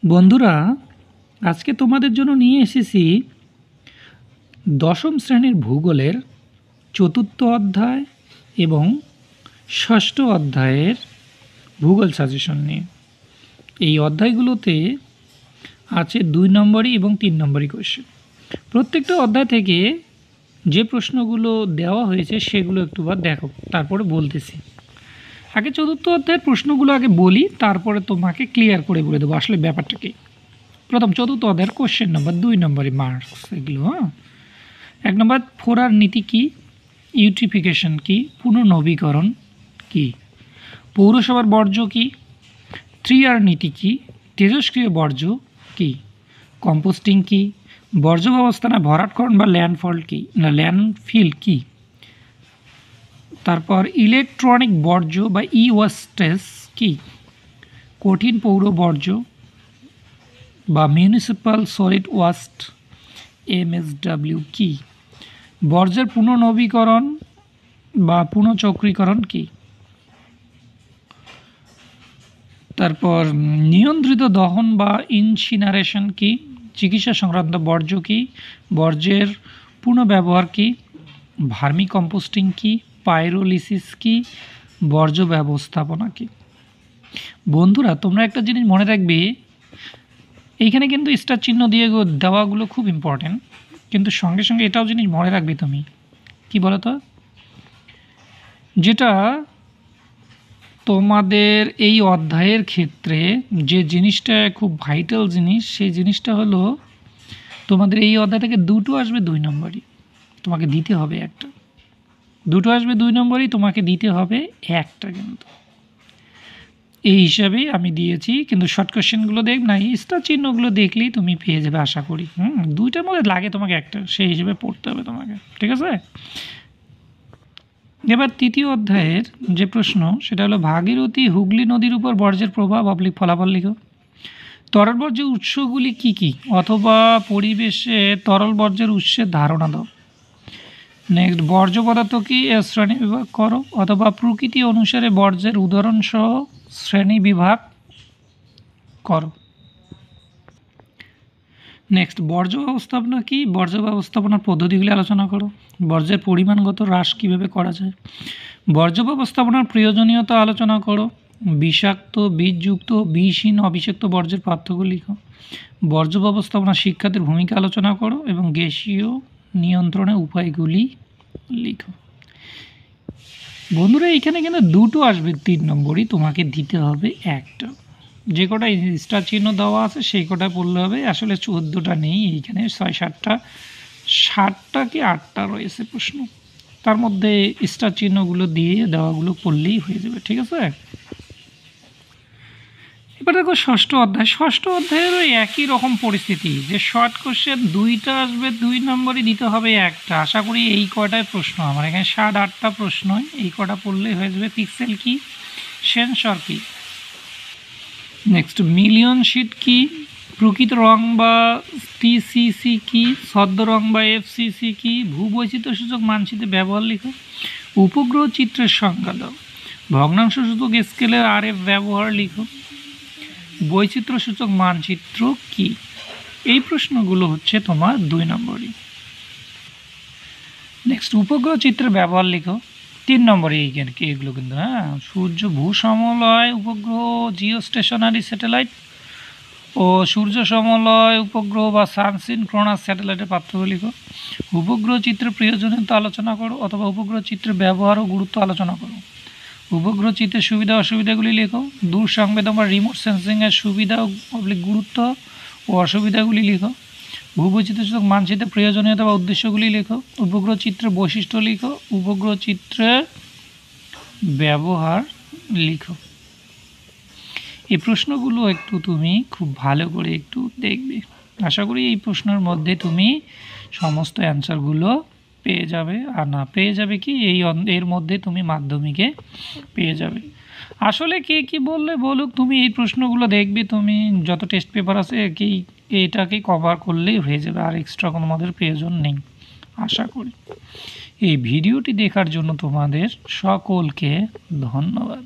বন্ধুরা, আজকে তোমাদের জন্য নিয়ে এসেছি দশম শ্রেণীর ভূগোলের চতুর্থ অধ্যায় এবং ষষ্ঠ অধ্যায়ের ভূগোল সাজেশন নিয়ে। এই অধ্যায়গুলোতে আছে 2 নম্বরই এবং 3 নম্বরই কোয়েশ্চেন। প্রত্যেকটা অধ্যায় থেকে যে প্রশ্নগুলো দেওয়া হয়েছে সেগুলো একটুবার দেখো, তারপরে বলতেছি। আগে চতুর্থ অধ্যায়ের প্রশ্নগুলো আগে বলি, তারপরে তোমাকে ক্লিয়ার করে বলে দেবো আসলে ব্যাপারটা কী। প্রথম চতুর্থ অধ্যায়ের কোশ্চেন নাম্বার 2 নম্বরে মার্কস এগুলো। 1 নম্বর, ফোরার নীতি কী, ইউট্রিফিকেশন কী, পুনর্নবীকরণ কী, পৌরসভার বর্জ্য কী, 3R নীতি কী, তেজস্ক্রিয় বর্জ্য কী, কম্পোস্টিং কী, বর্জ্য ব্যবস্থাপনা ভরাটকরণ বা ল্যান্ডফল কী না ল্যান্ডফিল কী, তারপর ইলেকট্রনিক বর্জ্য বা ই ওয়েস্টেজ কী, কঠিন পৌর বর্জ্য বা মিউনিসিপ্যাল সলিড ওয়েস্ট MSW কী, বর্জ্যের পুনর্নবীকরণ বা পুনঃচক্রীকরণ কী, তারপর নিয়ন্ত্রিত দহন বা ইনসিনারেশন কী, চিকিৎসা সংক্রান্ত বর্জ্য কী, বর্জ্যের পুনঃব্যবহার কী, ভার্মি কম্পোস্টিং কী, পাইরোলিসিস কী, বর্জ্য ব্যবস্থাপনা কী। বন্ধুরা, তোমরা একটা জিনিস মনে রাখবে, এইখানে কিন্তু স্টার চিহ্ন দিয়ে দেওয়াগুলো খুব ইম্পর্টেন্ট, কিন্তু সঙ্গে সঙ্গে এটাও জিনিস মনে রাখবে তুমি, কি বলো তো, যেটা তোমাদের এই অধ্যায়ের ক্ষেত্রে যে জিনিসটা খুব ভাইটাল জিনিস, সেই জিনিসটা হলো তোমাদের এই অধ্যায় থেকে 2টো আসবে 2 নম্বরই, তোমাকে দিতে হবে একটা। 2টো আসবে 2 নম্বরই, তোমাকে দিতে হবে একটা। কিন্তু এই হিসাবেই আমি দিয়েছি, কিন্তু শর্ট কোশ্চেনগুলো দেখ না, স্টার চিহ্নগুলো দেখলেই তুমি পেয়ে যাবে আশা করি। 2টার মধ্যে লাগে তোমাকে একটা, সেই হিসেবে পড়তে হবে তোমাকে, ঠিক আছে। এবার তৃতীয় অধ্যায়ের যে প্রশ্ন সেটা হলো ভাগীরথী হুগলি নদীর উপর বর্জ্যের প্রভাব ফলাফল লিখো। তরল বর্জ্যের উৎসগুলি কী কী, অথবা পরিবেশে তরল বর্জ্যের উৎসের ধারণা দাও। নেক্সট, বর্জ্য পদার্থ কি শ্রেণী বিভাগ করো, অথবা প্রকৃতি অনুসারে বর্জ্যের উদাহরণসহ শ্রেণী বিভাগ করো। নেক্সট, বর্জ্য ব্যবস্থাপনা কি, বর্জ্য ব্যবস্থাপনার পদ্ধতিগুলি আলোচনা করো। বর্জ্যের পরিমাণগত হ্রাস কীভাবে করা যায়। বর্জ্য ব্যবস্থাপনার প্রয়োজনীয়তা আলোচনা করো। বিষাক্ত, বীজযুক্ত, বিষহীন, অবিষাক্ত বর্জ্যের পার্থক্য লিখো। বর্জ্য ব্যবস্থাপনা শিক্ষার্থীর ভূমিকা আলোচনা করো এবং গ্যাসীয় নিয়ন্ত্রণের উপায়গুলি লিখো। বন্ধুরা, এইখানে কিন্তু 2টো আসবে 3 নম্বরই, তোমাকে দিতে হবে একটা। যে কটা স্টার চিহ্ন দেওয়া আছে সেই কটা পড়লে হবে, আসলে 14টা নেই এইখানে, 6-7টা 7টা কি 8টা রয়েছে প্রশ্ন, তার মধ্যে স্টার চিহ্নগুলো দিয়ে দেওয়াগুলো পড়লেই হয়ে যাবে, ঠিক আছে। এবার দেখো ষষ্ঠ অধ্যায়েরও একই রকম পরিস্থিতি, যে শর্ট কোশ্চেন 2টা আসবে 2 নম্বরই, দিতে হবে একটা। আশা করি এই কয়টায় প্রশ্ন, আমার এখানে 7-8টা প্রশ্ন, এই কটা পড়লেই হয়ে যাবে। পিক্সেল কি, সেন্সর কি, নেক্সট মিলিয়ন শিট কি, প্রকৃত রং বা TCC কি, ছদ্ম রং বা FCC কি, ভূবৈচিত্র্য সূচক মানচিত্রের ব্যবহার লিখো। উপগ্রহ চিত্রের সংজ্ঞা দাও। ভগ্নাংশ সূচক স্কেলের RF ব্যবহার লিখো। বৈচিত্র্য সূচক মানচিত্র কি। এই প্রশ্নগুলো হচ্ছে তোমার 2 নম্বরই। নেক্সট, উপগ্রহ চিত্রের ব্যবহার লিখো। 3 নম্বরে এগুলো কিন্তু, সূর্য ভূসমলয় উপগ্রহ, জিও স্টেশনারি স্যাটেলাইট ও সূর্য সমলয় উপগ্রহ বা সানসিনক্রোনাস স্যাটেলাইটের পার্থক্য লিখো। উপগ্রহ চিত্রের প্রয়োজনীয়তা আলোচনা করো, অথবা উপগ্রহ চিত্রের ব্যবহার ও গুরুত্ব আলোচনা করো। উপগ্রহ চিত্রের সুবিধা অসুবিধাগুলি লেখো। দূর সংবেদন বা রিমোট সেন্সিংয়ের সুবিধা গুরুত্ব ও অসুবিধাগুলি লিখো। ভূবৈচিত্র্যসূচক মানচিত্রের প্রয়োজনীয়তা বা উদ্দেশ্যগুলি লেখো। উপগ্রহ চিত্রের বৈশিষ্ট্য লিখো। উপগ্রহ চিত্রের ব্যবহার লিখো। এই প্রশ্নগুলো একটু তুমি খুব ভালো করে একটু দেখবে। আশা করি এই প্রশ্নের মধ্যে তুমি সমস্ত অ্যান্সারগুলো পেয়ে যাবে, আর না পেয়ে যাবে কি এর মধ্যে তুমি মাধ্যমিকে পেয়ে যাবে। আসলে কে কি বললে বলুক, তুমি এই প্রশ্নগুলো দেখবে, তুমি যত টেস্ট পেপার আছে এটাকে কভার করলেই হয়ে যাবে, আর এক্সট্রা কোনো আমাদের প্রয়োজন নেই। আশা করি এই ভিডিওটি দেখার জন্য তোমাদের সকলকে ধন্যবাদ।